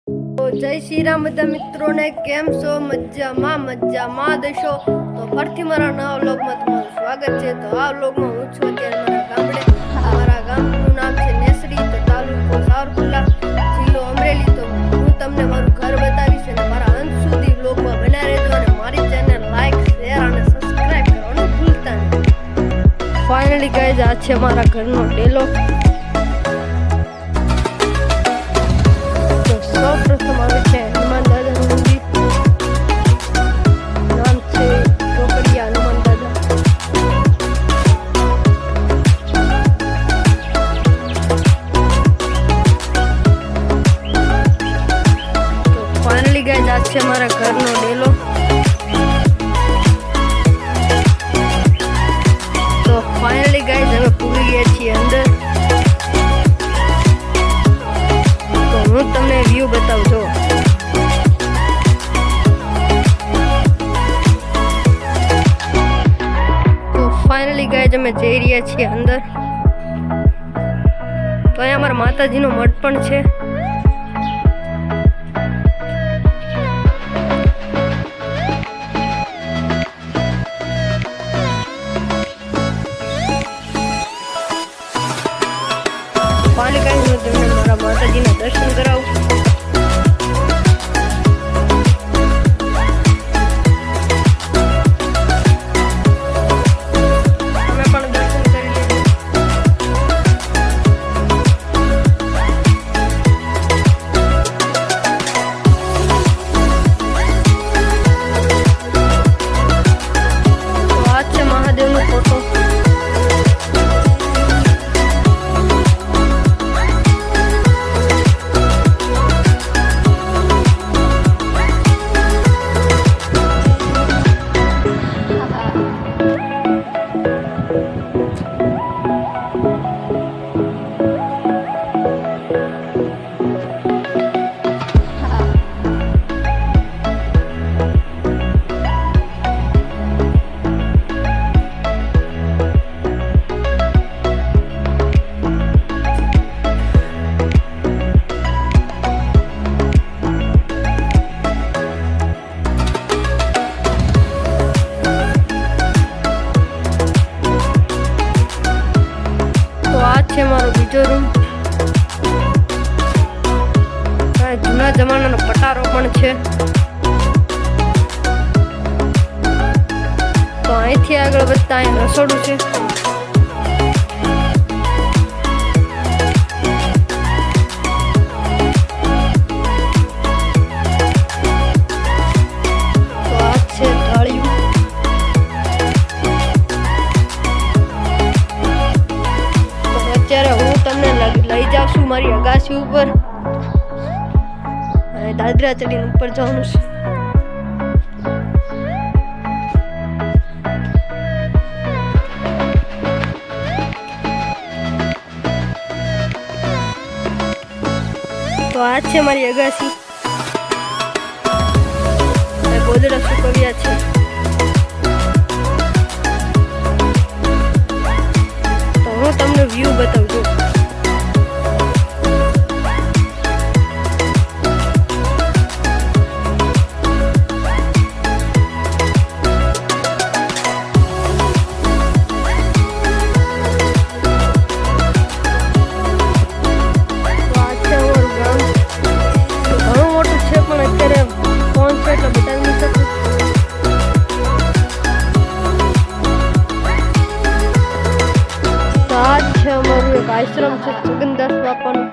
તો જય શ્રી રામ બધા મિત્રોને કેમ છો? મજામાં દેશો. તો ફરીથી મારા નવા વ્લોગમાં તમારું સ્વાગત છે. તો આ વ્લોગમાં હું છું અત્યારે મારા ગામનું નામ છે નેસડી, તો તાલુકો સાવરકુંડલા, જિલ્લો અમરેલી. તો હું તમને મારું ઘર બતાવીશ અને મારા અંત સુધી વ્લોગમાં બન્યા રહેજો અને મારી ચેનલ લાઈક, શેર અને સબસ્ક્રાઇબ કરવાનું ભૂલતા નહીં. ફાઇનલી ગાઈઝ, આ છે મારા ઘરનો ડેલો. સૌપ્રથમ આવે છે હનુમાન દાદાનું મંદિર. નામ છે ચોકડિયા હનુમાન દાદા. તો ફાઇનલી ગાઈઝ, આ છે મારા ઘરનો ડેલો. તો ફાઇનલી ગાઈઝ, અમે પૂરી ગયા છીએ અંદર. હું તમને વ્યૂ બતાવું છું. તો ફાઇનલી ગાઈઝ, અમે જઈ રહ્યા છીએ અંદર. તો અહીંયા અમારા માતાજીનો મઠ પણ છે. ફાઇનલી ગાઈઝ, હું તમને મારા માતાજીના દર્શન કરાવું. તમે પણ દર્શન કરી લેજો. તો આ છે મહાદેવનો ફોટો. છે મારો બીજો રૂમ. જૂના જમાનાનો પટારો પણ છે. તો અહીંથી આગળ વધતા અહીંયા રસોડું છે. તો આ છે થાળીઓ. અત્યારે હું તમને લઈ જાઉં છું મારી અગાસી ઉપર અને દાદરા ચડીને ઉપર જવાનું છે. તો આ છે મારી અગાસી. ગોદડા સુકવ્યા છે. હું તમને વ્યૂ બતાવું છું. ઘણું મોટું છે પણ અત્યારે ફોન છે એટલે બતાવી નહીં શકું. આ છે અમારું એક આશ્રમ છે જગન્નાથ બાપાનું.